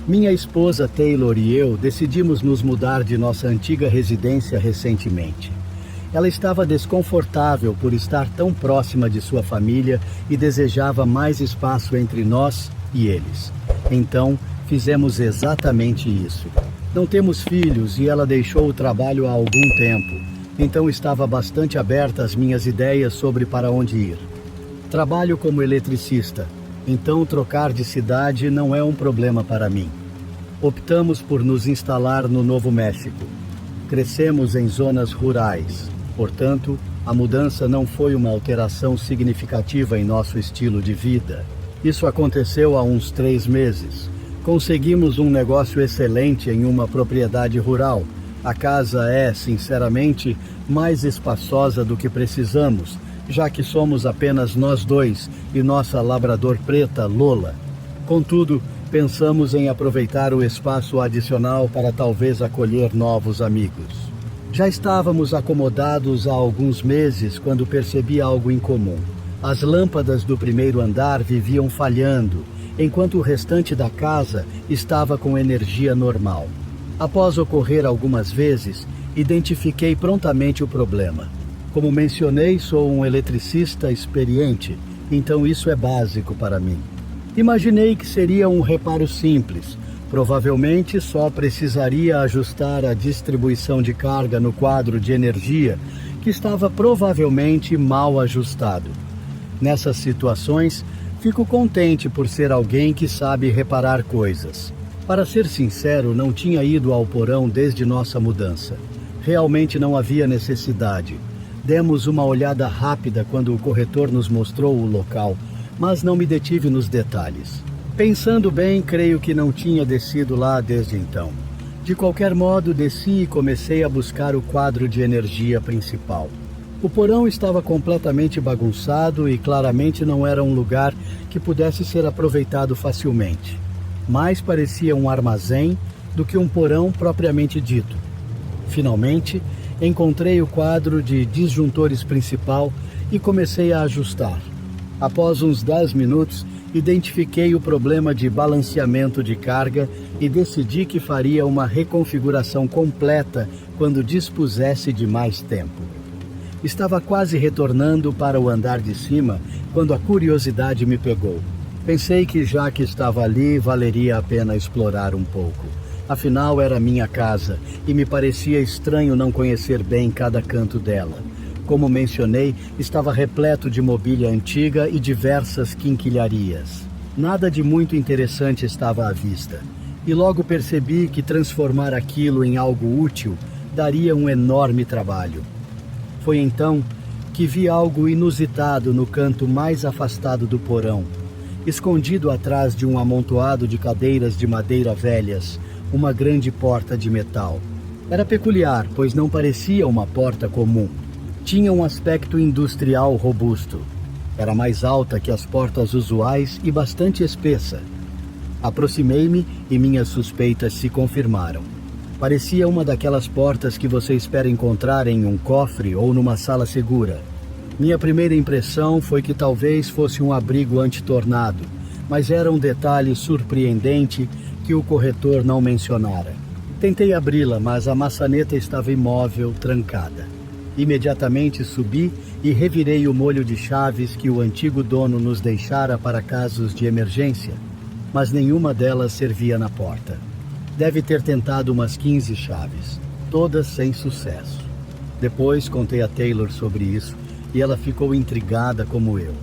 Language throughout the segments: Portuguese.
Minha esposa Taylor e eu decidimos nos mudar de nossa antiga residência recentemente. Ela estava desconfortável por estar tão próxima de sua família e desejava mais espaço entre nós e eles. Então, fizemos exatamente isso. Não temos filhos e ela deixou o trabalho há algum tempo, então estava bastante aberta às minhas ideias sobre para onde ir. Trabalho como eletricista, então trocar de cidade não é um problema para mim. Optamos por nos instalar no Novo México. Crescemos em zonas rurais, portanto, a mudança não foi uma alteração significativa em nosso estilo de vida. Isso aconteceu há uns 3 meses. Conseguimos um negócio excelente em uma propriedade rural. A casa é, sinceramente, mais espaçosa do que precisamos, já que somos apenas nós dois e nossa labrador preta, Lola. Contudo, pensamos em aproveitar o espaço adicional para talvez acolher novos amigos. Já estávamos acomodados há alguns meses quando percebi algo incomum. As lâmpadas do primeiro andar viviam falhando, enquanto o restante da casa estava com energia normal. Após ocorrer algumas vezes, identifiquei prontamente o problema. Como mencionei, sou um eletricista experiente, então isso é básico para mim. Imaginei que seria um reparo simples. Provavelmente só precisaria ajustar a distribuição de carga no quadro de energia, que estava provavelmente mal ajustado. Nessas situações, fico contente por ser alguém que sabe reparar coisas. Para ser sincero, não tinha ido ao porão desde nossa mudança. Realmente não havia necessidade. Demos uma olhada rápida quando o corretor nos mostrou o local, mas não me detive nos detalhes. Pensando bem, creio que não tinha descido lá desde então. De qualquer modo, desci e comecei a buscar o quadro de energia principal. O porão estava completamente bagunçado e claramente não era um lugar que pudesse ser aproveitado facilmente. Mais parecia um armazém do que um porão propriamente dito. Finalmente, encontrei o quadro de disjuntores principal e comecei a ajustar. Após uns 10 minutos, identifiquei o problema de balanceamento de carga e decidi que faria uma reconfiguração completa quando dispusesse de mais tempo. Estava quase retornando para o andar de cima quando a curiosidade me pegou. Pensei que já que estava ali, valeria a pena explorar um pouco. Afinal, era minha casa e me parecia estranho não conhecer bem cada canto dela. Como mencionei, estava repleto de mobília antiga e diversas quinquilharias. Nada de muito interessante estava à vista, e logo percebi que transformar aquilo em algo útil daria um enorme trabalho. Foi então que vi algo inusitado no canto mais afastado do porão, escondido atrás de um amontoado de cadeiras de madeira velhas, uma grande porta de metal. Era peculiar, pois não parecia uma porta comum. Tinha um aspecto industrial robusto. Era mais alta que as portas usuais e bastante espessa. Aproximei-me e minhas suspeitas se confirmaram. Parecia uma daquelas portas que você espera encontrar em um cofre ou numa sala segura. Minha primeira impressão foi que talvez fosse um abrigo anti-tornado, mas era um detalhe surpreendente que o corretor não mencionara. Tentei abri-la, mas a maçaneta estava imóvel, trancada. Imediatamente subi e revirei o molho de chaves que o antigo dono nos deixara para casos de emergência, mas nenhuma delas servia na porta. Deve ter tentado umas 15 chaves, todas sem sucesso. Depois contei a Taylor sobre isso e ela ficou intrigada como eu.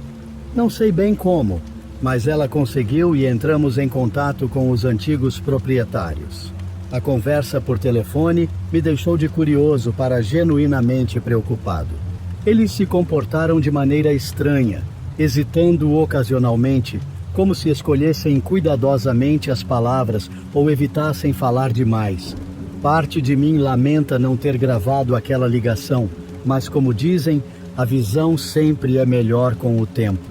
Não sei bem como, mas ela conseguiu e entramos em contato com os antigos proprietários. A conversa por telefone me deixou de curioso para genuinamente preocupado. Eles se comportaram de maneira estranha, hesitando ocasionalmente, como se escolhessem cuidadosamente as palavras ou evitassem falar demais. Parte de mim lamenta não ter gravado aquela ligação, mas como dizem, a visão sempre é melhor com o tempo.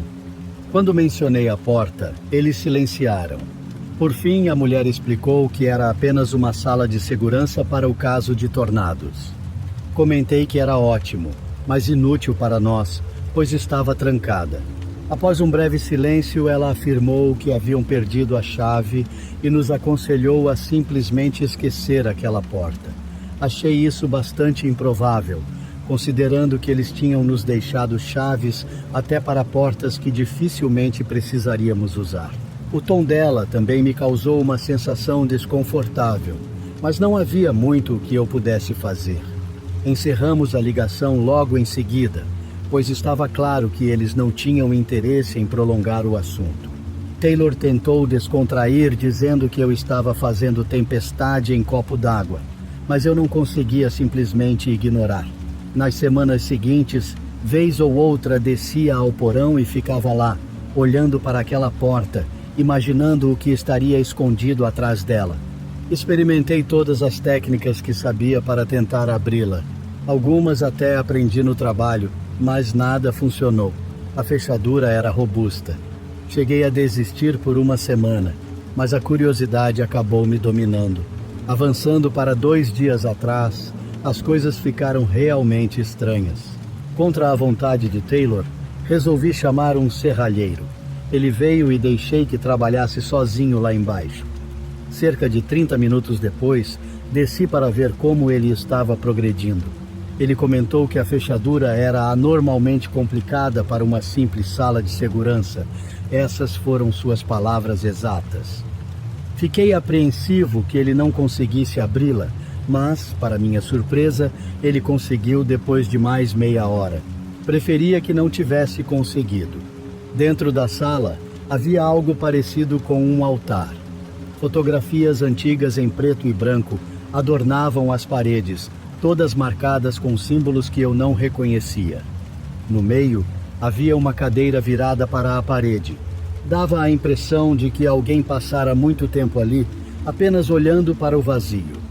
Quando mencionei a porta, eles silenciaram. Por fim, a mulher explicou que era apenas uma sala de segurança para o caso de tornados. Comentei que era ótimo, mas inútil para nós, pois estava trancada. Após um breve silêncio, ela afirmou que haviam perdido a chave e nos aconselhou a simplesmente esquecer aquela porta. Achei isso bastante improvável, considerando que eles tinham nos deixado chaves até para portas que dificilmente precisaríamos usar. O tom dela também me causou uma sensação desconfortável, mas não havia muito que eu pudesse fazer. Encerramos a ligação logo em seguida, pois estava claro que eles não tinham interesse em prolongar o assunto. Taylor tentou descontrair, dizendo que eu estava fazendo tempestade em copo d'água, mas eu não conseguia simplesmente ignorar. Nas semanas seguintes, vez ou outra descia ao porão e ficava lá, olhando para aquela porta, imaginando o que estaria escondido atrás dela. Experimentei todas as técnicas que sabia para tentar abri-la. Algumas até aprendi no trabalho, mas nada funcionou. A fechadura era robusta. Cheguei a desistir por uma semana, mas a curiosidade acabou me dominando. Avançando para 2 dias atrás, as coisas ficaram realmente estranhas. Contra a vontade de Taylor, resolvi chamar um serralheiro. Ele veio e deixei que trabalhasse sozinho lá embaixo. Cerca de 30 minutos depois, desci para ver como ele estava progredindo. Ele comentou que a fechadura era anormalmente complicada para uma simples sala de segurança. Essas foram suas palavras exatas. Fiquei apreensivo que ele não conseguisse abri-la, mas, para minha surpresa, ele conseguiu depois de mais meia hora. Preferia que não tivesse conseguido. Dentro da sala, havia algo parecido com um altar. Fotografias antigas em preto e branco adornavam as paredes, todas marcadas com símbolos que eu não reconhecia. No meio, havia uma cadeira virada para a parede. Dava a impressão de que alguém passara muito tempo ali, apenas olhando para o vazio.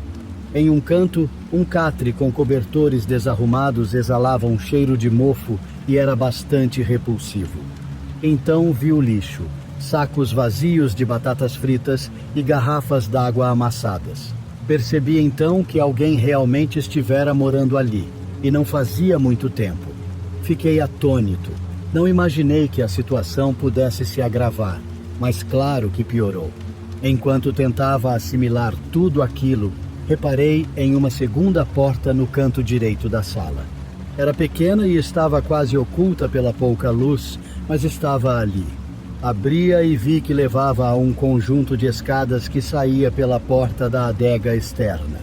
Em um canto, um catre com cobertores desarrumados exalava um cheiro de mofo e era bastante repulsivo. Então vi o lixo, sacos vazios de batatas fritas e garrafas d'água amassadas. Percebi então que alguém realmente estivera morando ali, e não fazia muito tempo. Fiquei atônito. Não imaginei que a situação pudesse se agravar, mas claro que piorou. Enquanto tentava assimilar tudo aquilo, reparei em uma segunda porta no canto direito da sala. Era pequena e estava quase oculta pela pouca luz, mas estava ali. Abria e vi que levava a um conjunto de escadas que saía pela porta da adega externa.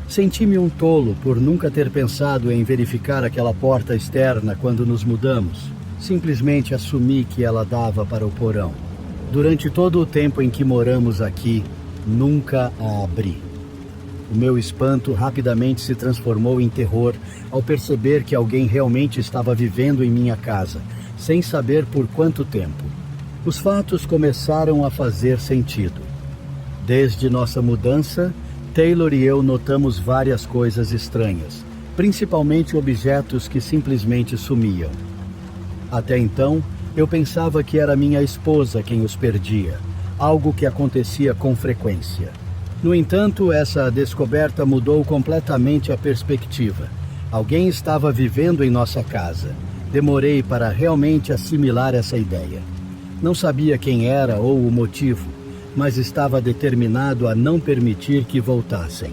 Senti-me um tolo por nunca ter pensado em verificar aquela porta externa quando nos mudamos. Simplesmente assumi que ela dava para o porão. Durante todo o tempo em que moramos aqui, nunca a abri. O meu espanto rapidamente se transformou em terror ao perceber que alguém realmente estava vivendo em minha casa, sem saber por quanto tempo. Os fatos começaram a fazer sentido. Desde nossa mudança, Taylor e eu notamos várias coisas estranhas, principalmente objetos que simplesmente sumiam. Até então, eu pensava que era minha esposa quem os perdia, algo que acontecia com frequência. No entanto, essa descoberta mudou completamente a perspectiva. Alguém estava vivendo em nossa casa. Demorei para realmente assimilar essa ideia. Não sabia quem era ou o motivo, mas estava determinado a não permitir que voltassem.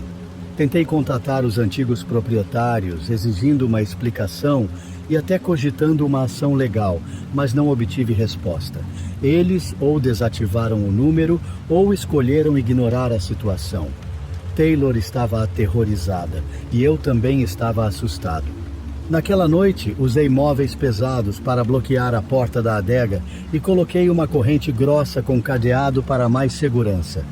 Tentei contatar os antigos proprietários, exigindo uma explicação e até cogitando uma ação legal, mas não obtive resposta. Eles ou desativaram o número ou escolheram ignorar a situação. Taylor estava aterrorizada e eu também estava assustado. Naquela noite, usei móveis pesados para bloquear a porta da adega e coloquei uma corrente grossa com cadeado para mais segurança.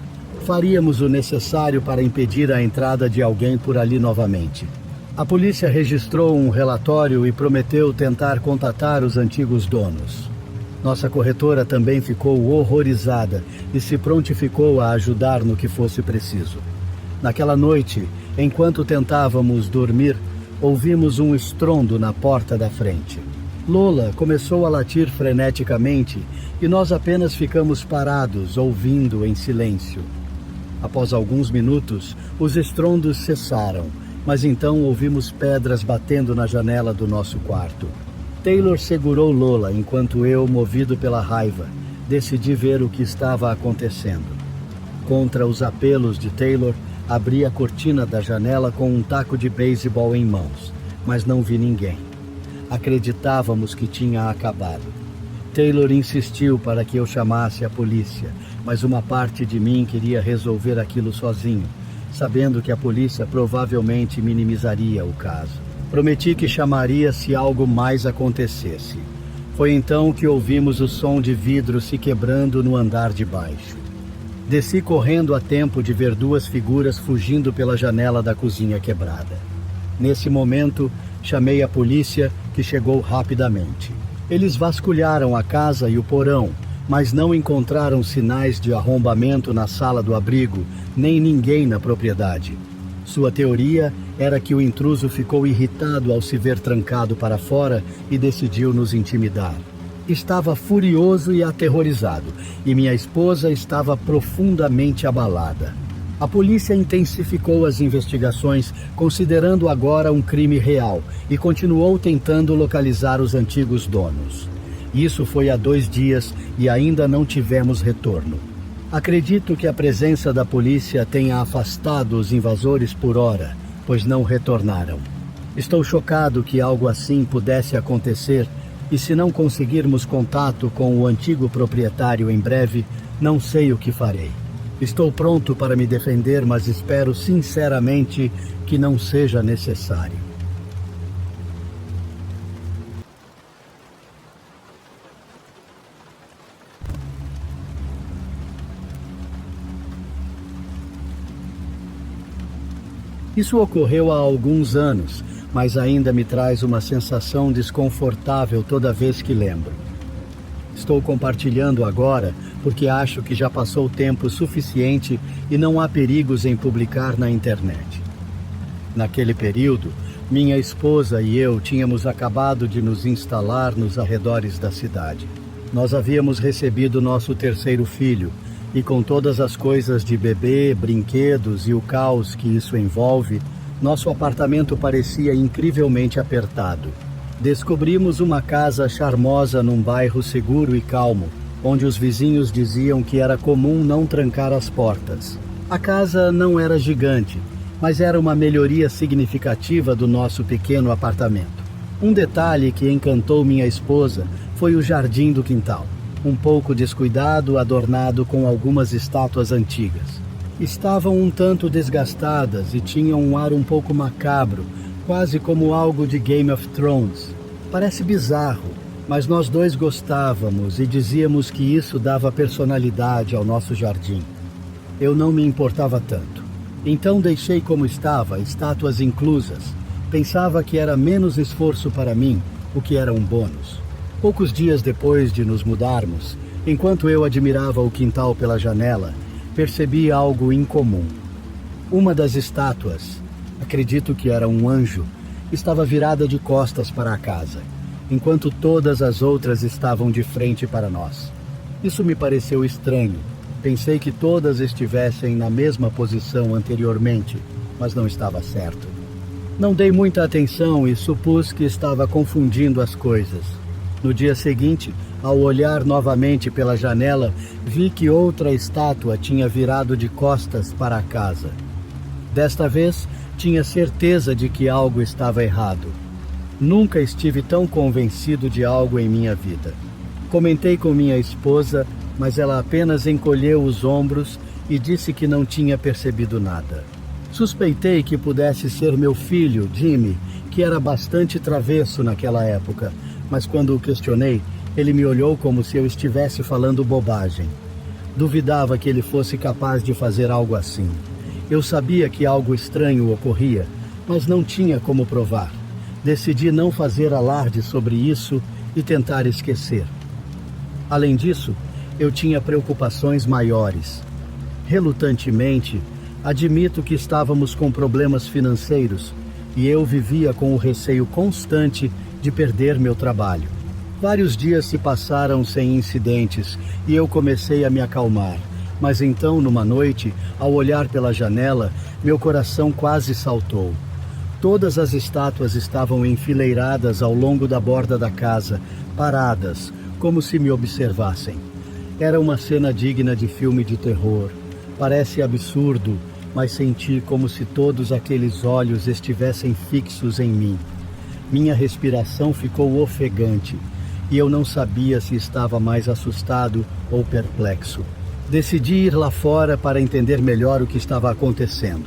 Faríamos o necessário para impedir a entrada de alguém por ali novamente. A polícia registrou um relatório e prometeu tentar contatar os antigos donos. Nossa corretora também ficou horrorizada e se prontificou a ajudar no que fosse preciso. Naquela noite, enquanto tentávamos dormir, ouvimos um estrondo na porta da frente. Lola começou a latir freneticamente e nós apenas ficamos parados, ouvindo em silêncio. Após alguns minutos, os estrondos cessaram, mas então ouvimos pedras batendo na janela do nosso quarto. Taylor segurou Lola enquanto eu, movido pela raiva, decidi ver o que estava acontecendo. Contra os apelos de Taylor, abri a cortina da janela com um taco de beisebol em mãos, mas não vi ninguém. Acreditávamos que tinha acabado. Taylor insistiu para que eu chamasse a polícia, mas uma parte de mim queria resolver aquilo sozinho, sabendo que a polícia provavelmente minimizaria o caso. Prometi que chamaria se algo mais acontecesse. Foi então que ouvimos o som de vidro se quebrando no andar de baixo. Desci correndo a tempo de ver duas figuras fugindo pela janela da cozinha quebrada. Nesse momento, chamei a polícia, que chegou rapidamente. Eles vasculharam a casa e o porão, mas não encontraram sinais de arrombamento na sala do abrigo, nem ninguém na propriedade. Sua teoria era que o intruso ficou irritado ao se ver trancado para fora e decidiu nos intimidar. Estava furioso e aterrorizado, e minha esposa estava profundamente abalada. A polícia intensificou as investigações, considerando agora um crime real, e continuou tentando localizar os antigos donos. Isso foi há 2 dias e ainda não tivemos retorno. Acredito que a presença da polícia tenha afastado os invasores por hora, pois não retornaram. Estou chocado que algo assim pudesse acontecer, e se não conseguirmos contato com o antigo proprietário em breve, não sei o que farei. Estou pronto para me defender, mas espero sinceramente que não seja necessário. Isso ocorreu há alguns anos, mas ainda me traz uma sensação desconfortável toda vez que lembro. Estou compartilhando agora porque acho que já passou tempo suficiente e não há perigos em publicar na internet. Naquele período, minha esposa e eu tínhamos acabado de nos instalar nos arredores da cidade. Nós havíamos recebido nosso 3º filho, e com todas as coisas de bebê, brinquedos e o caos que isso envolve, nosso apartamento parecia incrivelmente apertado. Descobrimos uma casa charmosa num bairro seguro e calmo, onde os vizinhos diziam que era comum não trancar as portas. A casa não era gigante, mas era uma melhoria significativa do nosso pequeno apartamento. Um detalhe que encantou minha esposa foi o jardim do quintal, um pouco descuidado, adornado com algumas estátuas antigas. Estavam um tanto desgastadas e tinham um ar um pouco macabro, quase como algo de Game of Thrones. Parece bizarro, mas nós dois gostávamos e dizíamos que isso dava personalidade ao nosso jardim. Eu não me importava tanto. Então deixei como estava, estátuas inclusas. Pensava que era menos esforço para mim, o que era um bônus. Poucos dias depois de nos mudarmos, enquanto eu admirava o quintal pela janela, percebi algo incomum. Uma das estátuas, acredito que era um anjo, estava virada de costas para a casa, enquanto todas as outras estavam de frente para nós. Isso me pareceu estranho. Pensei que todas estivessem na mesma posição anteriormente, mas não estava certo. Não dei muita atenção e supus que estava confundindo as coisas. No dia seguinte, ao olhar novamente pela janela, vi que outra estátua tinha virado de costas para a casa. Desta vez, tinha certeza de que algo estava errado. Nunca estive tão convencido de algo em minha vida. Comentei com minha esposa, mas ela apenas encolheu os ombros e disse que não tinha percebido nada. Suspeitei que pudesse ser meu filho, Jimmy, que era bastante travesso naquela época, mas quando o questionei, ele me olhou como se eu estivesse falando bobagem. Duvidava que ele fosse capaz de fazer algo assim. Eu sabia que algo estranho ocorria, mas não tinha como provar. Decidi não fazer alarde sobre isso e tentar esquecer. Além disso, eu tinha preocupações maiores. Relutantemente, admito que estávamos com problemas financeiros e eu vivia com o receio constante de perder meu trabalho. Vários dias se passaram sem incidentes e eu comecei a me acalmar. Mas então, numa noite, ao olhar pela janela, meu coração quase saltou. Todas as estátuas estavam enfileiradas ao longo da borda da casa, paradas, como se me observassem. Era uma cena digna de filme de terror. Parece absurdo, mas senti como se todos aqueles olhos estivessem fixos em mim. Minha respiração ficou ofegante e eu não sabia se estava mais assustado ou perplexo. Decidi ir lá fora para entender melhor o que estava acontecendo.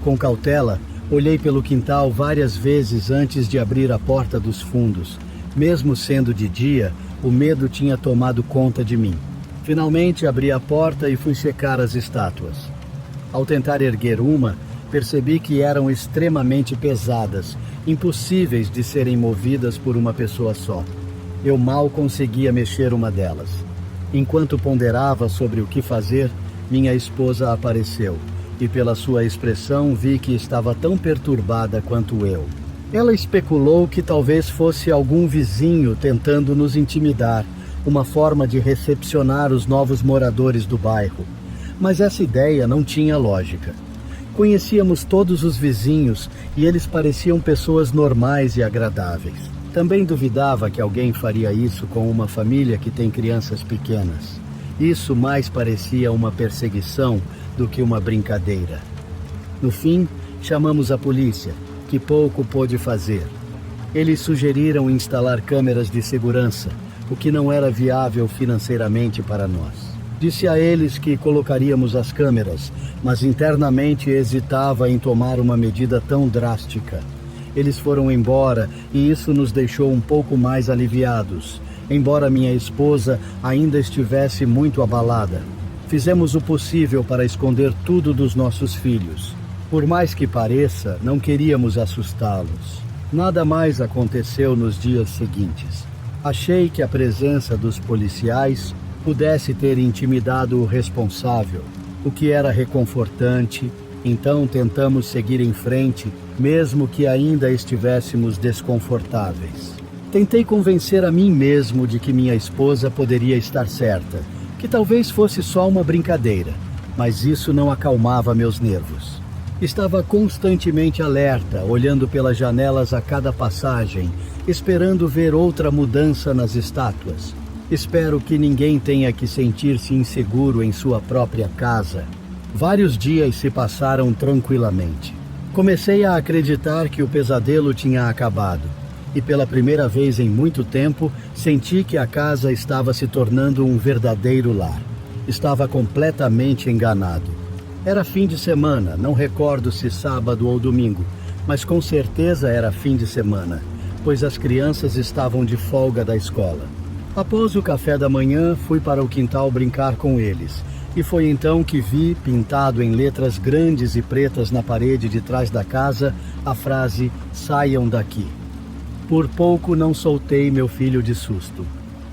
Com cautela, olhei pelo quintal várias vezes antes de abrir a porta dos fundos. Mesmo sendo de dia, o medo tinha tomado conta de mim. Finalmente abri a porta e fui checar as estátuas. Ao tentar erguer uma, percebi que eram extremamente pesadas, impossíveis de serem movidas por uma pessoa só. Eu mal conseguia mexer uma delas. Enquanto ponderava sobre o que fazer, minha esposa apareceu, e pela sua expressão vi que estava tão perturbada quanto eu. Ela especulou que talvez fosse algum vizinho tentando nos intimidar, uma forma de recepcionar os novos moradores do bairro. Mas essa ideia não tinha lógica. Conhecíamos todos os vizinhos e eles pareciam pessoas normais e agradáveis. Também duvidava que alguém faria isso com uma família que tem crianças pequenas. Isso mais parecia uma perseguição do que uma brincadeira. No fim, chamamos a polícia, que pouco pôde fazer. Eles sugeriram instalar câmeras de segurança, o que não era viável financeiramente para nós. Disse a eles que colocaríamos as câmeras, mas internamente hesitava em tomar uma medida tão drástica. Eles foram embora e isso nos deixou um pouco mais aliviados, embora minha esposa ainda estivesse muito abalada. Fizemos o possível para esconder tudo dos nossos filhos. Por mais que pareça, não queríamos assustá-los. Nada mais aconteceu nos dias seguintes. Achei que a presença dos policiais pudesse ter intimidado o responsável, o que era reconfortante. Então tentamos seguir em frente, mesmo que ainda estivéssemos desconfortáveis. Tentei convencer a mim mesmo de que minha esposa poderia estar certa, que talvez fosse só uma brincadeira, mas isso não acalmava meus nervos. Estava constantemente alerta, olhando pelas janelas a cada passagem, esperando ver outra mudança nas estátuas. Espero que ninguém tenha que sentir-se inseguro em sua própria casa. Vários dias se passaram tranquilamente. Comecei a acreditar que o pesadelo tinha acabado. E pela primeira vez em muito tempo, senti que a casa estava se tornando um verdadeiro lar. Estava completamente enganado. Era fim de semana, não recordo se sábado ou domingo, mas com certeza era fim de semana, pois as crianças estavam de folga da escola. Após o café da manhã, fui para o quintal brincar com eles, e foi então que vi, pintado em letras grandes e pretas na parede de trás da casa, a frase "Saiam daqui". Por pouco não soltei meu filho de susto.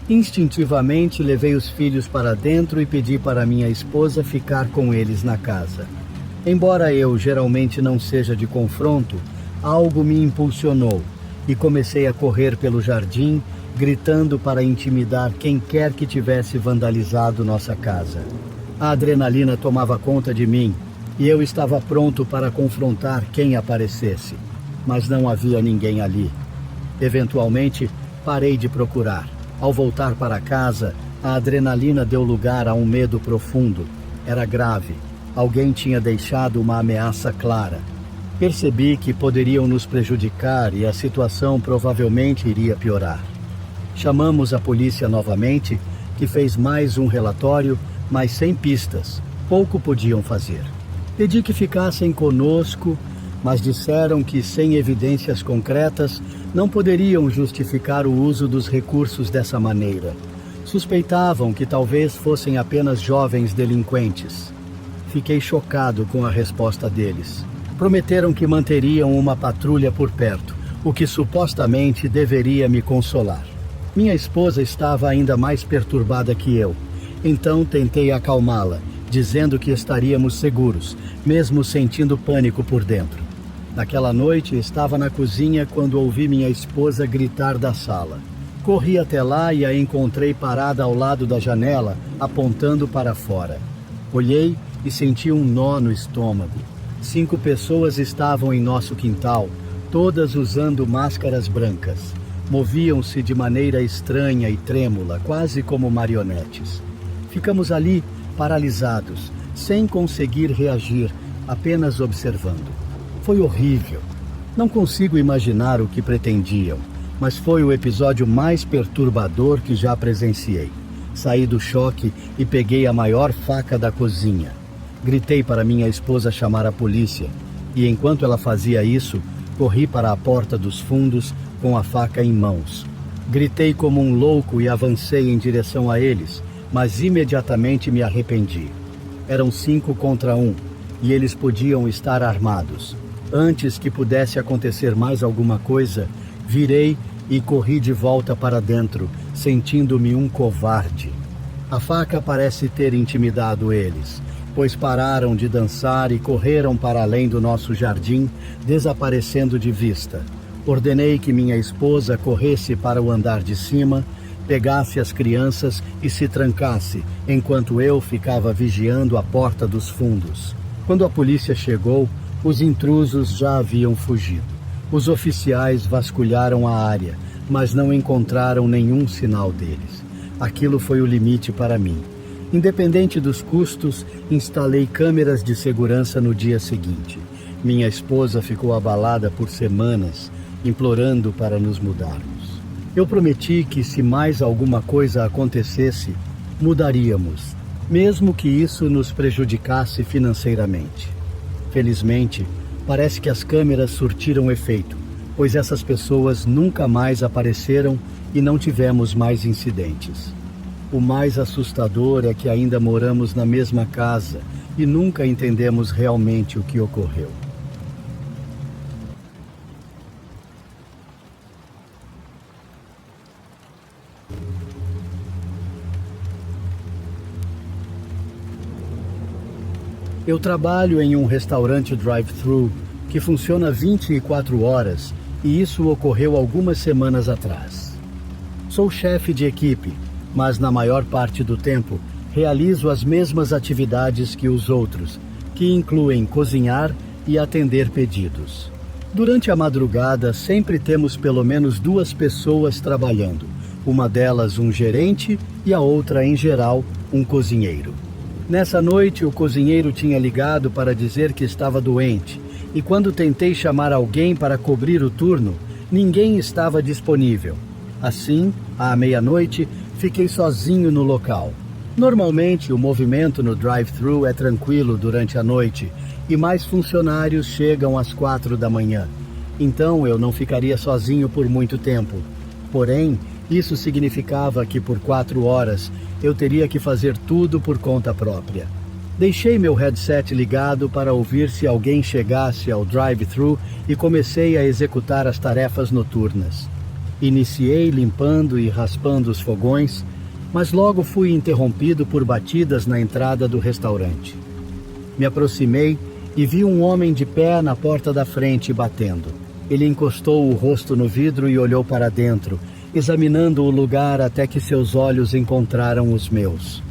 Instintivamente levei os filhos para dentro e pedi para minha esposa ficar com eles na casa. Embora eu geralmente não seja de confronto, algo me impulsionou e comecei a correr pelo jardim, gritando para intimidar quem quer que tivesse vandalizado nossa casa. A adrenalina tomava conta de mim e eu estava pronto para confrontar quem aparecesse, mas não havia ninguém ali. Eventualmente, parei de procurar. Ao voltar para casa, a adrenalina deu lugar a um medo profundo. Era grave. Alguém tinha deixado uma ameaça clara. Percebi que poderiam nos prejudicar e a situação provavelmente iria piorar. Chamamos a polícia novamente, que fez mais um relatório, mas sem pistas. Pouco podiam fazer. Pedi que ficassem conosco, mas disseram que sem evidências concretas não poderiam justificar o uso dos recursos dessa maneira. Suspeitavam que talvez fossem apenas jovens delinquentes. Fiquei chocado com a resposta deles. Prometeram que manteriam uma patrulha por perto, o que supostamente deveria me consolar. Minha esposa estava ainda mais perturbada que eu, então tentei acalmá-la, dizendo que estaríamos seguros, mesmo sentindo pânico por dentro. Naquela noite, estava na cozinha quando ouvi minha esposa gritar da sala. Corri até lá e a encontrei parada ao lado da janela, apontando para fora. Olhei e senti um nó no estômago. 5 pessoas estavam em nosso quintal, todas usando máscaras brancas. Moviam-se de maneira estranha e trêmula, quase como marionetes. Ficamos ali, paralisados, sem conseguir reagir, apenas observando. Foi horrível. Não consigo imaginar o que pretendiam, mas foi o episódio mais perturbador que já presenciei. Saí do choque e peguei a maior faca da cozinha. Gritei para minha esposa chamar a polícia, e enquanto ela fazia isso, corri para a porta dos fundos com a faca em mãos. Gritei como um louco e avancei em direção a eles, mas imediatamente me arrependi. Eram 5 contra 1, e eles podiam estar armados. Antes que pudesse acontecer mais alguma coisa, virei e corri de volta para dentro, sentindo-me um covarde. A faca parece ter intimidado eles, pois pararam de dançar e correram para além do nosso jardim, desaparecendo de vista. Ordenei que minha esposa corresse para o andar de cima, pegasse as crianças e se trancasse, enquanto eu ficava vigiando a porta dos fundos. Quando a polícia chegou, os intrusos já haviam fugido. Os oficiais vasculharam a área, mas não encontraram nenhum sinal deles. Aquilo foi o limite para mim. Independente dos custos, instalei câmeras de segurança no dia seguinte. Minha esposa ficou abalada por semanas, implorando para nos mudarmos. Eu prometi que, se mais alguma coisa acontecesse, mudaríamos, mesmo que isso nos prejudicasse financeiramente. Felizmente, parece que as câmeras surtiram efeito, pois essas pessoas nunca mais apareceram e não tivemos mais incidentes. O mais assustador é que ainda moramos na mesma casa e nunca entendemos realmente o que ocorreu. Eu trabalho em um restaurante drive-thru que funciona 24 horas e isso ocorreu algumas semanas atrás. Sou chefe de equipe, mas na maior parte do tempo realizo as mesmas atividades que os outros, que incluem cozinhar e atender pedidos. Durante a madrugada sempre temos pelo menos 2 pessoas trabalhando, uma delas um gerente e a outra, em geral, um cozinheiro. Nessa noite, o cozinheiro tinha ligado para dizer que estava doente, e quando tentei chamar alguém para cobrir o turno, ninguém estava disponível. Assim, à meia-noite, fiquei sozinho no local. Normalmente, o movimento no drive-thru é tranquilo durante a noite, e mais funcionários chegam às 4 da manhã. Então, eu não ficaria sozinho por muito tempo. Porém, isso significava que por 4 horas eu teria que fazer tudo por conta própria. Deixei meu headset ligado para ouvir se alguém chegasse ao drive-thru e comecei a executar as tarefas noturnas. Iniciei limpando e raspando os fogões, mas logo fui interrompido por batidas na entrada do restaurante. Me aproximei e vi um homem de pé na porta da frente batendo. Ele encostou o rosto no vidro e olhou para dentro, examinando o lugar até que seus olhos encontraram os meus.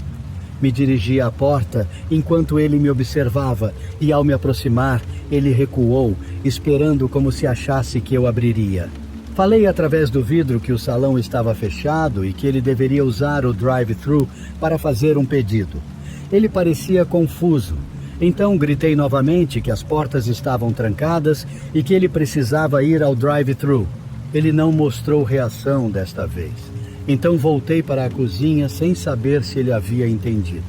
Me dirigi à porta enquanto ele me observava e, ao me aproximar, ele recuou, esperando como se achasse que eu abriria. Falei através do vidro que o salão estava fechado e que ele deveria usar o drive-thru para fazer um pedido. Ele parecia confuso. Então gritei novamente que as portas estavam trancadas e que ele precisava ir ao drive-thru. Ele não mostrou reação desta vez. Então voltei para a cozinha sem saber se ele havia entendido.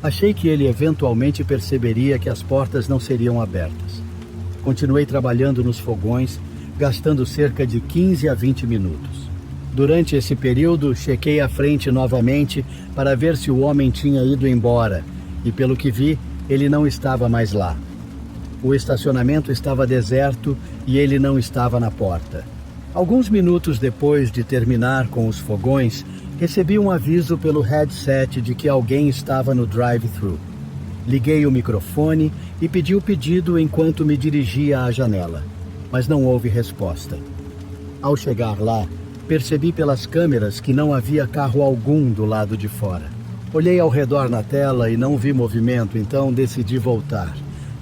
Achei que ele eventualmente perceberia que as portas não seriam abertas. Continuei trabalhando nos fogões, gastando cerca de 15 a 20 minutos. Durante esse período, chequei a frente novamente para ver se o homem tinha ido embora, e pelo que vi, ele não estava mais lá. O estacionamento estava deserto e ele não estava na porta. Alguns minutos depois de terminar com os fogões, recebi um aviso pelo headset de que alguém estava no drive-thru. Liguei o microfone e pedi o pedido enquanto me dirigia à janela, mas não houve resposta. Ao chegar lá, percebi pelas câmeras que não havia carro algum do lado de fora. Olhei ao redor na tela e não vi movimento, então decidi voltar.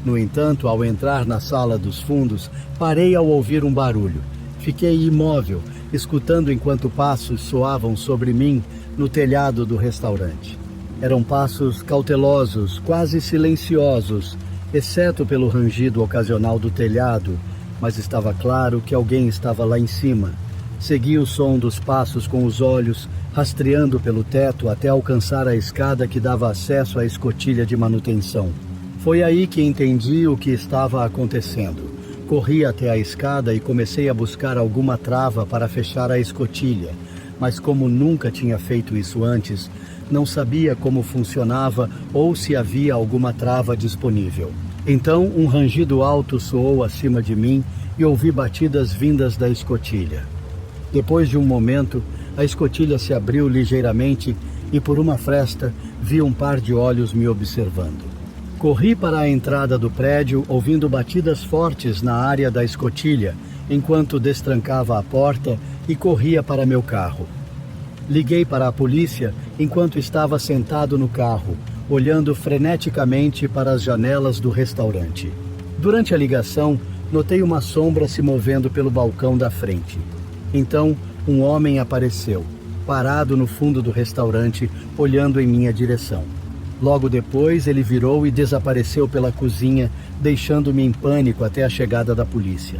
No entanto, ao entrar na sala dos fundos, parei ao ouvir um barulho. Fiquei imóvel, escutando enquanto passos soavam sobre mim no telhado do restaurante. Eram passos cautelosos, quase silenciosos, exceto pelo rangido ocasional do telhado, mas estava claro que alguém estava lá em cima. Segui o som dos passos com os olhos, rastreando pelo teto até alcançar a escada que dava acesso à escotilha de manutenção. Foi aí que entendi o que estava acontecendo. Corri até a escada e comecei a buscar alguma trava para fechar a escotilha, mas como nunca tinha feito isso antes, não sabia como funcionava ou se havia alguma trava disponível. Então, um rangido alto soou acima de mim e ouvi batidas vindas da escotilha. Depois de um momento, a escotilha se abriu ligeiramente e por uma fresta vi um par de olhos me observando. Corri para a entrada do prédio, ouvindo batidas fortes na área da escotilha, enquanto destrancava a porta e corria para meu carro. Liguei para a polícia enquanto estava sentado no carro, olhando freneticamente para as janelas do restaurante. Durante a ligação, notei uma sombra se movendo pelo balcão da frente. Então, um homem apareceu, parado no fundo do restaurante, olhando em minha direção. Logo depois, ele virou e desapareceu pela cozinha, deixando-me em pânico até a chegada da polícia.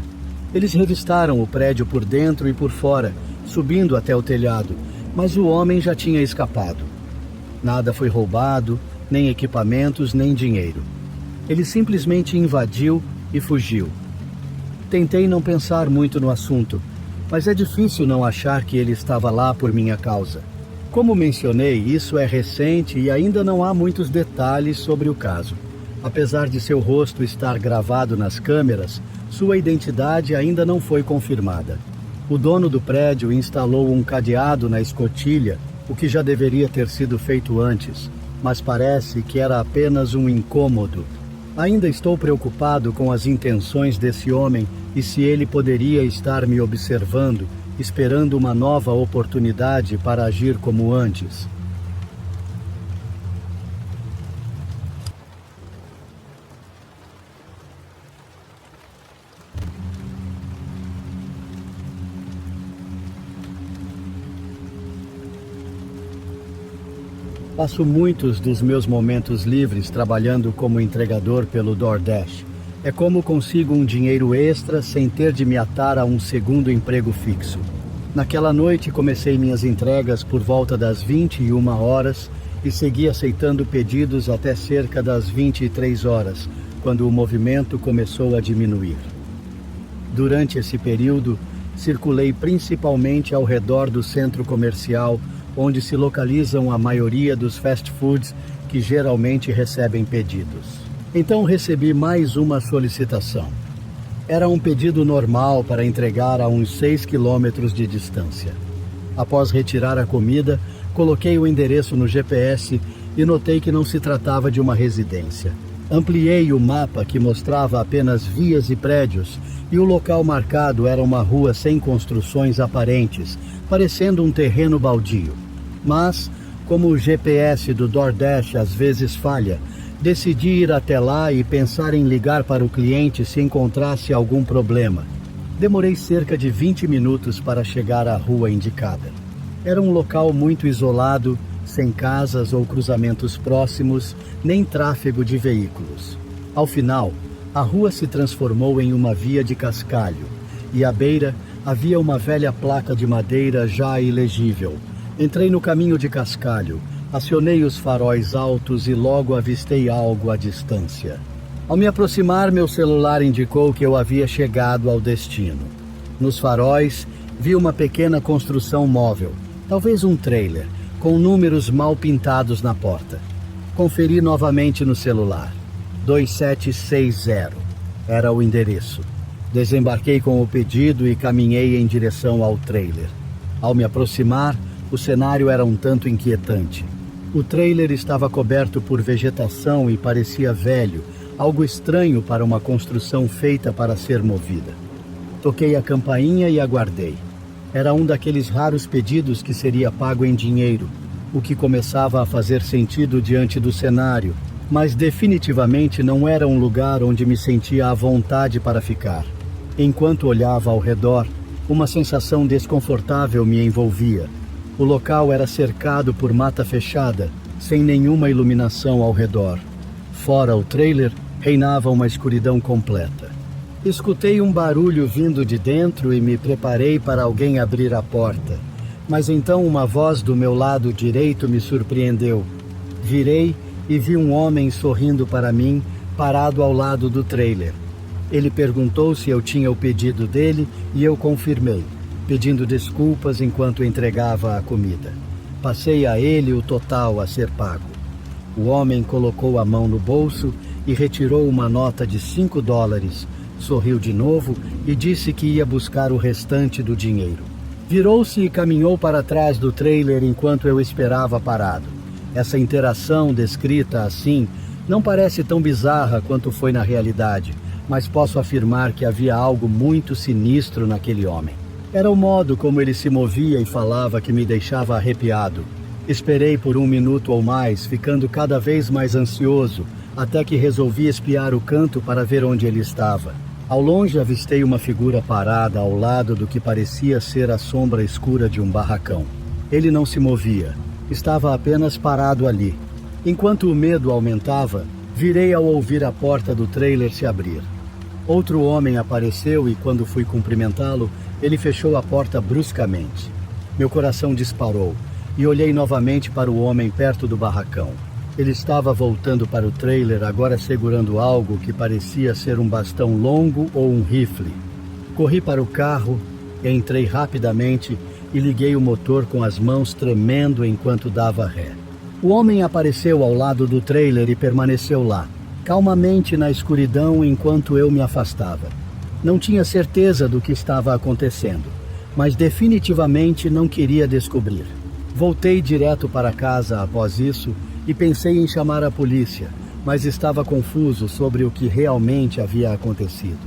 Eles revistaram o prédio por dentro e por fora, subindo até o telhado, mas o homem já tinha escapado. Nada foi roubado, nem equipamentos, nem dinheiro. Ele simplesmente invadiu e fugiu. Tentei não pensar muito no assunto, mas é difícil não achar que ele estava lá por minha causa. Como mencionei, isso é recente e ainda não há muitos detalhes sobre o caso. Apesar de seu rosto estar gravado nas câmeras, sua identidade ainda não foi confirmada. O dono do prédio instalou um cadeado na escotilha, o que já deveria ter sido feito antes, mas parece que era apenas um incômodo. Ainda estou preocupado com as intenções desse homem e se ele poderia estar me observando, esperando uma nova oportunidade para agir como antes. Passo muitos dos meus momentos livres trabalhando como entregador pelo DoorDash. É como consigo um dinheiro extra sem ter de me atar a um segundo emprego fixo. Naquela noite comecei minhas entregas por volta das 21 horas e segui aceitando pedidos até cerca das 23 horas, quando o movimento começou a diminuir. Durante esse período, circulei principalmente ao redor do centro comercial, onde se localizam a maioria dos fast foods que geralmente recebem pedidos. Então recebi mais uma solicitação. Era um pedido normal para entregar a uns 6 quilômetros de distância. Após retirar a comida, coloquei o endereço no GPS e notei que não se tratava de uma residência. Ampliei o mapa que mostrava apenas vias e prédios e o local marcado era uma rua sem construções aparentes, parecendo um terreno baldio. Mas, como o GPS do DoorDash às vezes falha, decidi ir até lá e pensar em ligar para o cliente se encontrasse algum problema. Demorei cerca de 20 minutos para chegar à rua indicada. Era um local muito isolado, sem casas ou cruzamentos próximos, nem tráfego de veículos. Ao final, a rua se transformou em uma via de cascalho, e à beira havia uma velha placa de madeira já ilegível. Entrei no caminho de cascalho, acionei os faróis altos e logo avistei algo à distância. Ao me aproximar, meu celular indicou que eu havia chegado ao destino. Nos faróis, vi uma pequena construção móvel, talvez um trailer, com números mal pintados na porta. Conferi novamente no celular. 2760 era o endereço. Desembarquei com o pedido e caminhei em direção ao trailer. Ao me aproximar, o cenário era um tanto inquietante. O trailer estava coberto por vegetação e parecia velho, algo estranho para uma construção feita para ser movida. Toquei a campainha e aguardei. Era um daqueles raros pedidos que seria pago em dinheiro, o que começava a fazer sentido diante do cenário, mas definitivamente não era um lugar onde me sentia à vontade para ficar. Enquanto olhava ao redor, uma sensação desconfortável me envolvia. O local era cercado por mata fechada, sem nenhuma iluminação ao redor. Fora o trailer, reinava uma escuridão completa. Escutei um barulho vindo de dentro e me preparei para alguém abrir a porta. Mas então uma voz do meu lado direito me surpreendeu. Virei e vi um homem sorrindo para mim, parado ao lado do trailer. Ele perguntou se eu tinha o pedido dele e eu confirmei, pedindo desculpas enquanto entregava a comida. Passei a ele o total a ser pago. O homem colocou a mão no bolso e retirou uma nota de $5, sorriu de novo e disse que ia buscar o restante do dinheiro. Virou-se e caminhou para trás do trailer enquanto eu esperava parado. Essa interação descrita assim não parece tão bizarra quanto foi na realidade, mas posso afirmar que havia algo muito sinistro naquele homem. Era o modo como ele se movia e falava que me deixava arrepiado. Esperei por 1 minuto ou mais, ficando cada vez mais ansioso, até que resolvi espiar o canto para ver onde ele estava. Ao longe avistei uma figura parada ao lado do que parecia ser a sombra escura de um barracão. Ele não se movia, estava apenas parado ali. Enquanto o medo aumentava, virei ao ouvir a porta do trailer se abrir. Outro homem apareceu e, quando fui cumprimentá-lo, ele fechou a porta bruscamente. Meu coração disparou e olhei novamente para o homem perto do barracão. Ele estava voltando para o trailer, agora segurando algo que parecia ser um bastão longo ou um rifle. Corri para o carro, entrei rapidamente e liguei o motor com as mãos tremendo enquanto dava ré. O homem apareceu ao lado do trailer e permaneceu lá, calmamente na escuridão enquanto eu me afastava. Não tinha certeza do que estava acontecendo, mas definitivamente não queria descobrir. Voltei direto para casa após isso e pensei em chamar a polícia, mas estava confuso sobre o que realmente havia acontecido.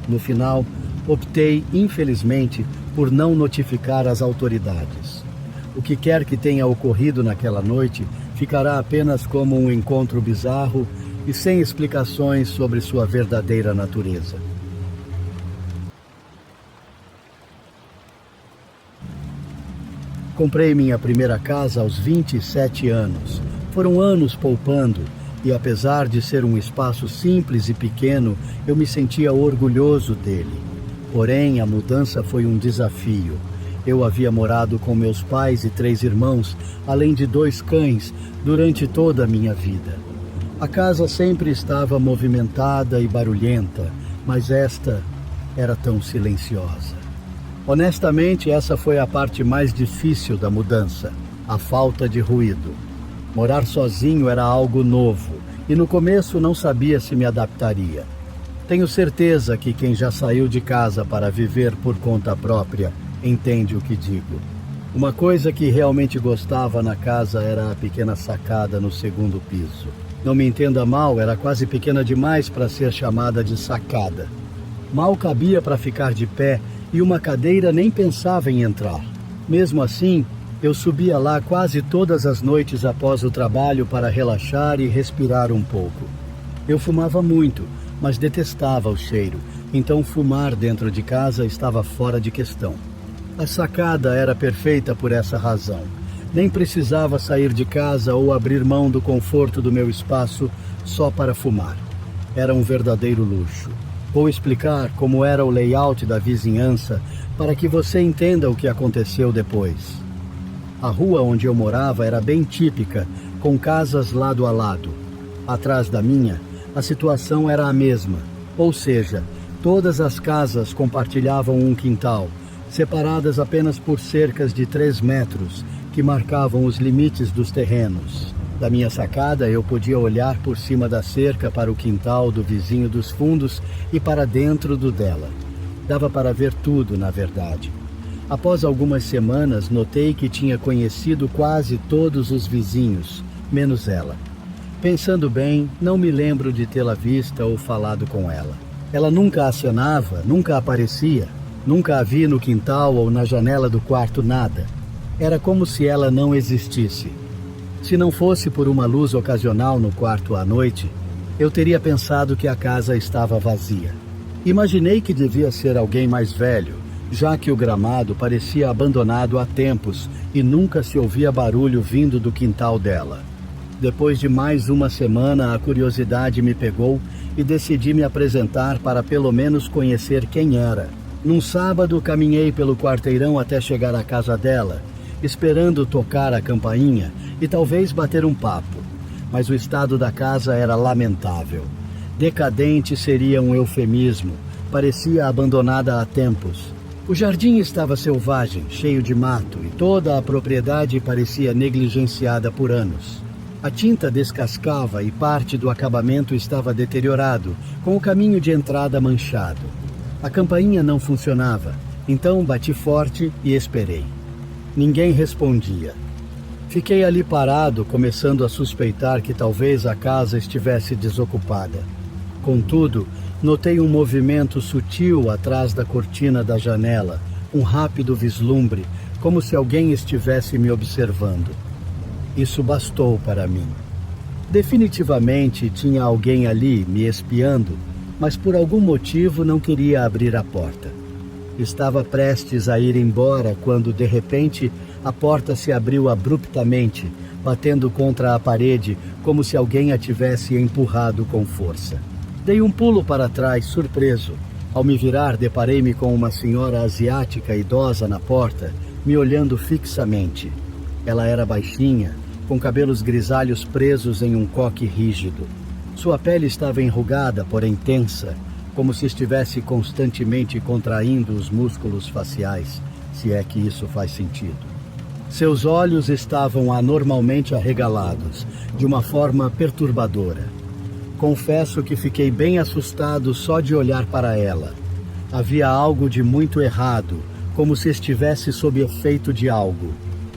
No final, optei, infelizmente, por não notificar as autoridades. O que quer que tenha ocorrido naquela noite ficará apenas como um encontro bizarro e sem explicações sobre sua verdadeira natureza. Comprei minha primeira casa aos 27 anos. Foram anos poupando e, apesar de ser um espaço simples e pequeno, eu me sentia orgulhoso dele. Porém, a mudança foi um desafio. Eu havia morado com meus pais e 3 irmãos, além de 2 cães, durante toda a minha vida. A casa sempre estava movimentada e barulhenta, mas esta era tão silenciosa. Honestamente, essa foi a parte mais difícil da mudança, a falta de ruído. Morar sozinho era algo novo e no começo não sabia se me adaptaria. Tenho certeza que quem já saiu de casa para viver por conta própria entende o que digo. Uma coisa que realmente gostava na casa era a pequena sacada no 2º piso. Não me entenda mal, era quase pequena demais para ser chamada de sacada. Mal cabia para ficar de pé e uma cadeira nem pensava em entrar. Mesmo assim, eu subia lá quase todas as noites após o trabalho para relaxar e respirar um pouco. Eu fumava muito, mas detestava o cheiro, então fumar dentro de casa estava fora de questão. A sacada era perfeita por essa razão. Nem precisava sair de casa ou abrir mão do conforto do meu espaço só para fumar. Era um verdadeiro luxo. Vou explicar como era o layout da vizinhança para que você entenda o que aconteceu depois. A rua onde eu morava era bem típica, com casas lado a lado. Atrás da minha, a situação era a mesma, ou seja, todas as casas compartilhavam um quintal, separadas apenas por cercas de 3 metros, que marcavam os limites dos terrenos. Da minha sacada, eu podia olhar por cima da cerca para o quintal do vizinho dos fundos e para dentro do dela. Dava para ver tudo, na verdade. Após algumas semanas, notei que tinha conhecido quase todos os vizinhos, menos ela. Pensando bem, não me lembro de tê-la vista ou falado com ela. Ela nunca acionava, nunca aparecia, nunca a vi no quintal ou na janela do quarto, nada. Era como se ela não existisse. Se não fosse por uma luz ocasional no quarto à noite, eu teria pensado que a casa estava vazia. Imaginei que devia ser alguém mais velho, já que o gramado parecia abandonado há tempos e nunca se ouvia barulho vindo do quintal dela. Depois de mais uma semana, a curiosidade me pegou e decidi me apresentar para pelo menos conhecer quem era. Num sábado, caminhei pelo quarteirão até chegar à casa dela, esperando tocar a campainha e talvez bater um papo. Mas o estado da casa era lamentável. Decadente seria um eufemismo, parecia abandonada há tempos. O jardim estava selvagem, cheio de mato, e toda a propriedade parecia negligenciada por anos. A tinta descascava e parte do acabamento estava deteriorado, com o caminho de entrada manchado. A campainha não funcionava, então bati forte e esperei. Ninguém respondia. Fiquei ali parado, começando a suspeitar que talvez a casa estivesse desocupada. Contudo, notei um movimento sutil atrás da cortina da janela, um rápido vislumbre, como se alguém estivesse me observando. Isso bastou para mim. Definitivamente tinha alguém ali me espiando, mas por algum motivo não queria abrir a porta. Estava prestes a ir embora quando, de repente, a porta se abriu abruptamente, batendo contra a parede, como se alguém a tivesse empurrado com força. Dei um pulo para trás, surpreso. Ao me virar, deparei-me com uma senhora asiática idosa na porta, me olhando fixamente. Ela era baixinha, com cabelos grisalhos presos em um coque rígido. Sua pele estava enrugada, porém tensa, como se estivesse constantemente contraindo os músculos faciais, se é que isso faz sentido. Seus olhos estavam anormalmente arregalados, de uma forma perturbadora. Confesso que fiquei bem assustado só de olhar para ela. Havia algo de muito errado, como se estivesse sob efeito de algo.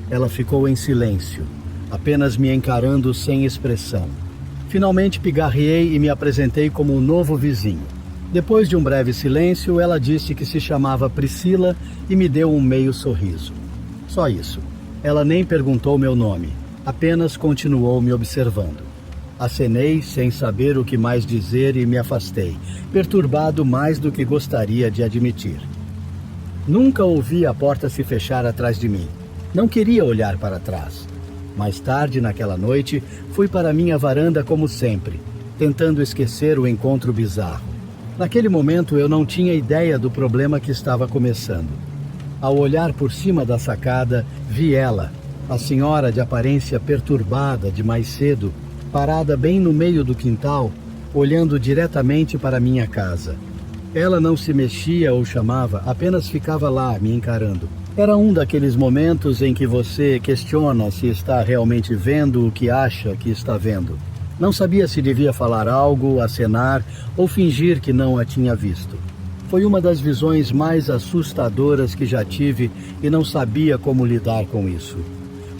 Ela ficou em silêncio, apenas me encarando sem expressão. Finalmente pigarreei e me apresentei como um novo vizinho. Depois de um breve silêncio, ela disse que se chamava Priscila e me deu um meio sorriso. Só isso. Ela nem perguntou meu nome, apenas continuou me observando. Acenei sem saber o que mais dizer e me afastei, perturbado mais do que gostaria de admitir. Nunca ouvi a porta se fechar atrás de mim. Não queria olhar para trás. Mais tarde, naquela noite, fui para minha varanda como sempre, tentando esquecer o encontro bizarro. Naquele momento eu não tinha ideia do problema que estava começando. Ao olhar por cima da sacada, vi ela, a senhora de aparência perturbada de mais cedo, parada bem no meio do quintal, olhando diretamente para minha casa. Ela não se mexia ou chamava, apenas ficava lá, me encarando. Era um daqueles momentos em que você questiona se está realmente vendo o que acha que está vendo. Não sabia se devia falar algo, acenar ou fingir que não a tinha visto. Foi uma das visões mais assustadoras que já tive e não sabia como lidar com isso.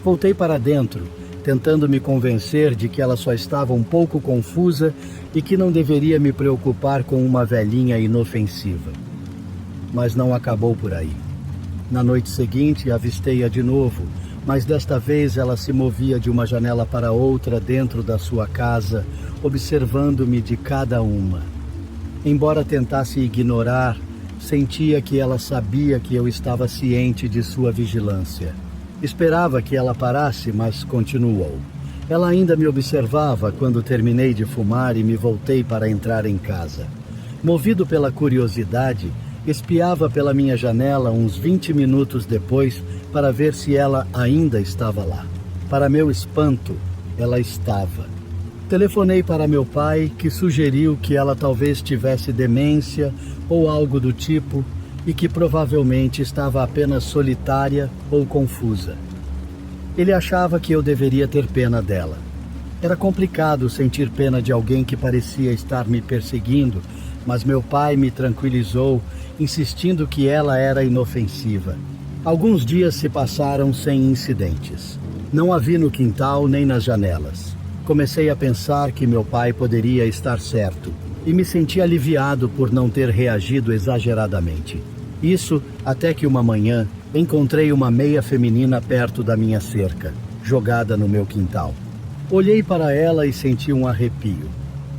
Voltei para dentro, tentando me convencer de que ela só estava um pouco confusa e que não deveria me preocupar com uma velhinha inofensiva. Mas não acabou por aí. Na noite seguinte, avistei-a de novo, mas desta vez ela se movia de uma janela para outra dentro da sua casa, observando-me de cada uma. Embora tentasse ignorar, sentia que ela sabia que eu estava ciente de sua vigilância. Esperava que ela parasse, mas continuou. Ela ainda me observava quando terminei de fumar e me voltei para entrar em casa. Movido pela curiosidade, espiava pela minha janela uns 20 minutos depois para ver se ela ainda estava lá. Para meu espanto, ela estava. Telefonei para meu pai, que sugeriu que ela talvez tivesse demência ou algo do tipo e que provavelmente estava apenas solitária ou confusa. Ele achava que eu deveria ter pena dela. Era complicado sentir pena de alguém que parecia estar me perseguindo, mas meu pai me tranquilizou, insistindo que ela era inofensiva. Alguns dias se passaram sem incidentes. Não a vi no quintal nem nas janelas. Comecei a pensar que meu pai poderia estar certo e me senti aliviado por não ter reagido exageradamente. Isso até que uma manhã encontrei uma meia feminina perto da minha cerca. jogada no meu quintal. Olhei para ela e senti um arrepio.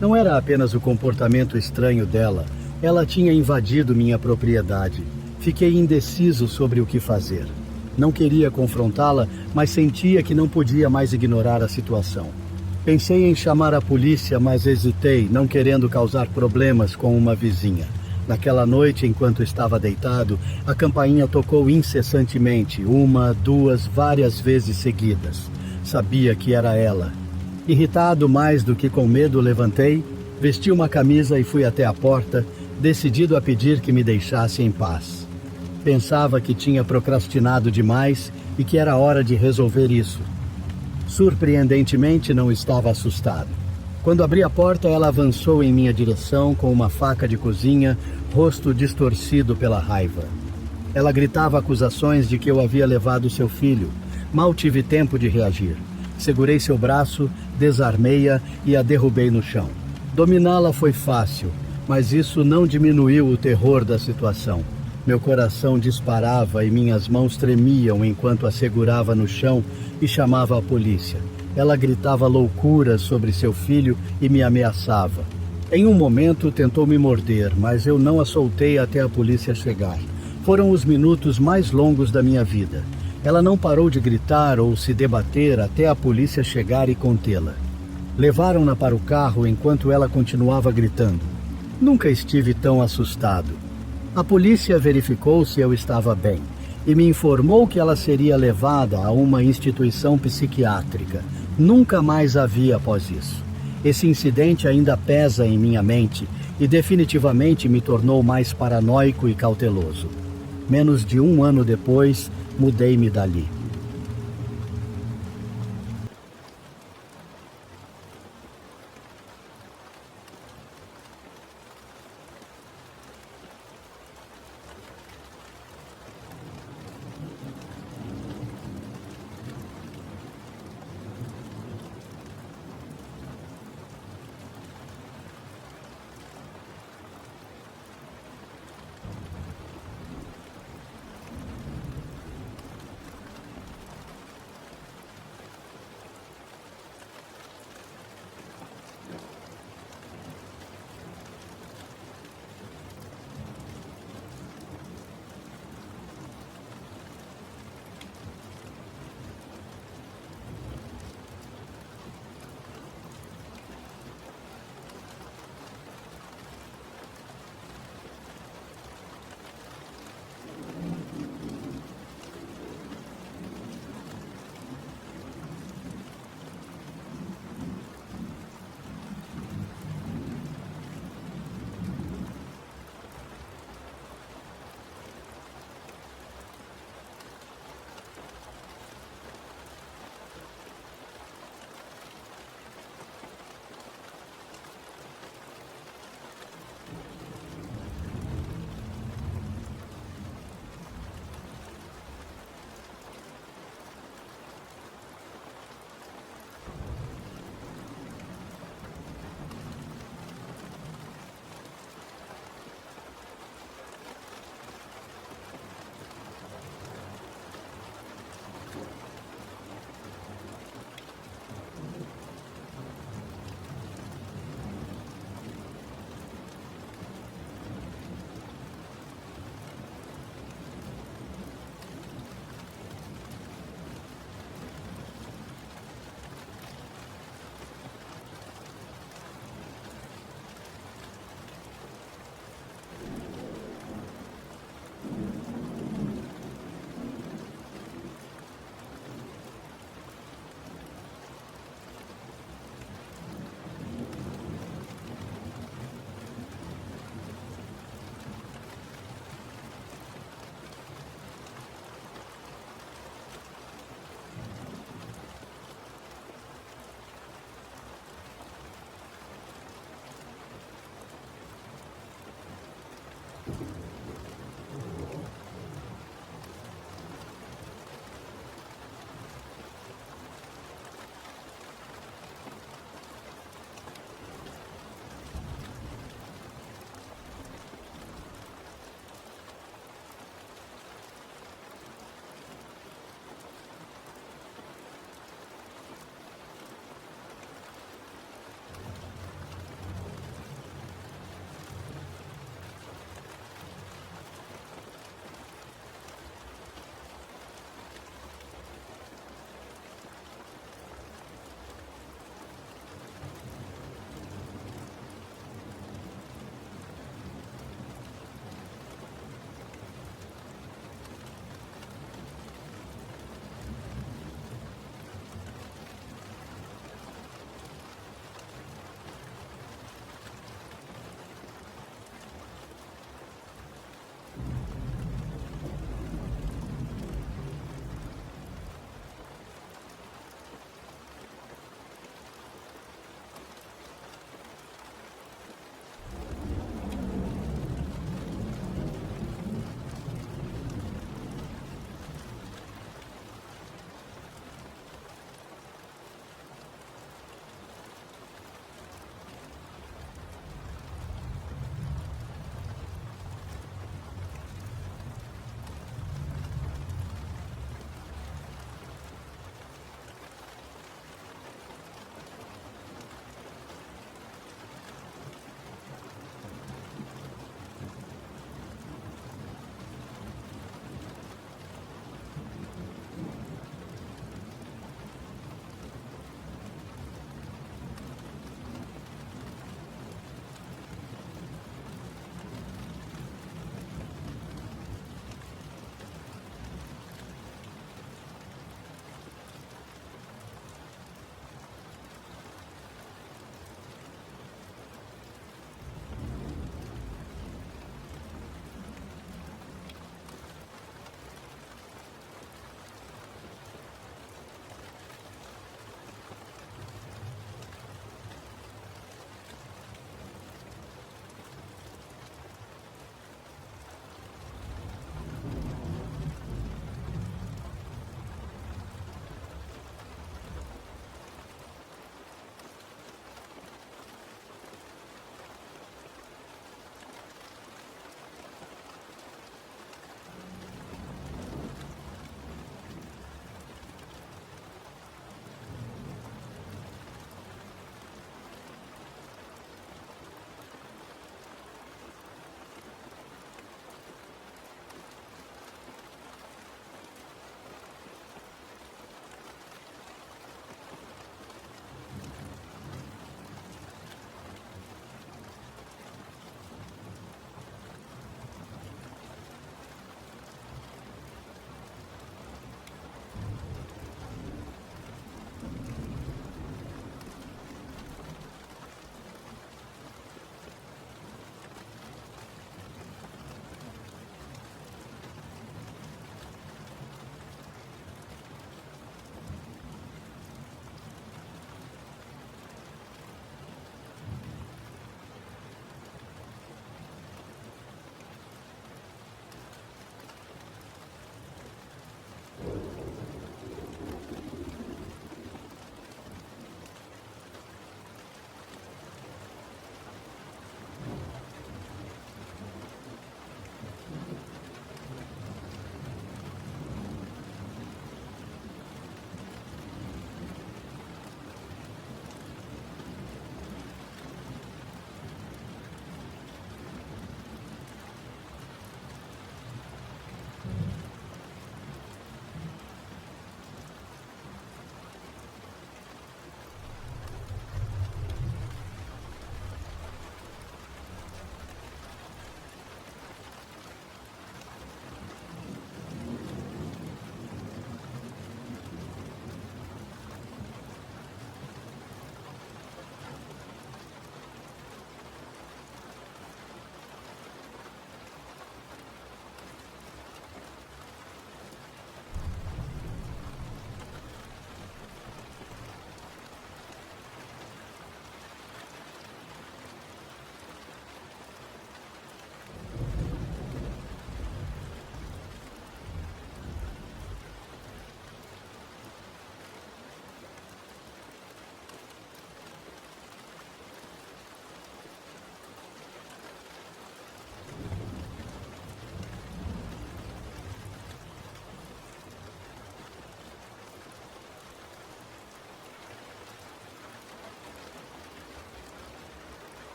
Não era apenas o comportamento estranho dela, ela tinha invadido minha propriedade. Fiquei indeciso sobre o que fazer. Não queria confrontá-la, mas sentia que não podia mais ignorar a situação. Pensei em chamar a polícia, mas hesitei, não querendo causar problemas com uma vizinha. Naquela noite, enquanto estava deitado, a campainha tocou incessantemente, uma, duas, várias vezes seguidas. Sabia que era ela. Irritado mais do que com medo, levantei, vesti uma camisa e fui até a porta, decidido a pedir que me deixasse em paz. Pensava que tinha procrastinado demais e que era hora de resolver isso. Surpreendentemente, não estava assustado. Quando abri a porta, ela avançou em minha direção com uma faca de cozinha, rosto distorcido pela raiva. Ela gritava acusações de que eu havia levado seu filho. Mal tive tempo de reagir. Segurei seu braço, desarmei-a e a derrubei no chão. Dominá-la foi fácil, mas isso não diminuiu o terror da situação. Meu coração disparava e minhas mãos tremiam enquanto a segurava no chão e chamava a polícia. Ela gritava loucuras sobre seu filho e me ameaçava. Em um momento tentou me morder, mas eu não a soltei até a polícia chegar. Foram os minutos mais longos da minha vida. Ela não parou de gritar ou se debater até a polícia chegar e contê-la. Levaram-na para o carro enquanto ela continuava gritando. Nunca estive tão assustado. A polícia verificou se eu estava bem e me informou que ela seria levada a uma instituição psiquiátrica. Nunca mais a vi após isso. Esse incidente ainda pesa em minha mente e definitivamente me tornou mais paranoico e cauteloso. Menos de um ano depois, mudei-me dali.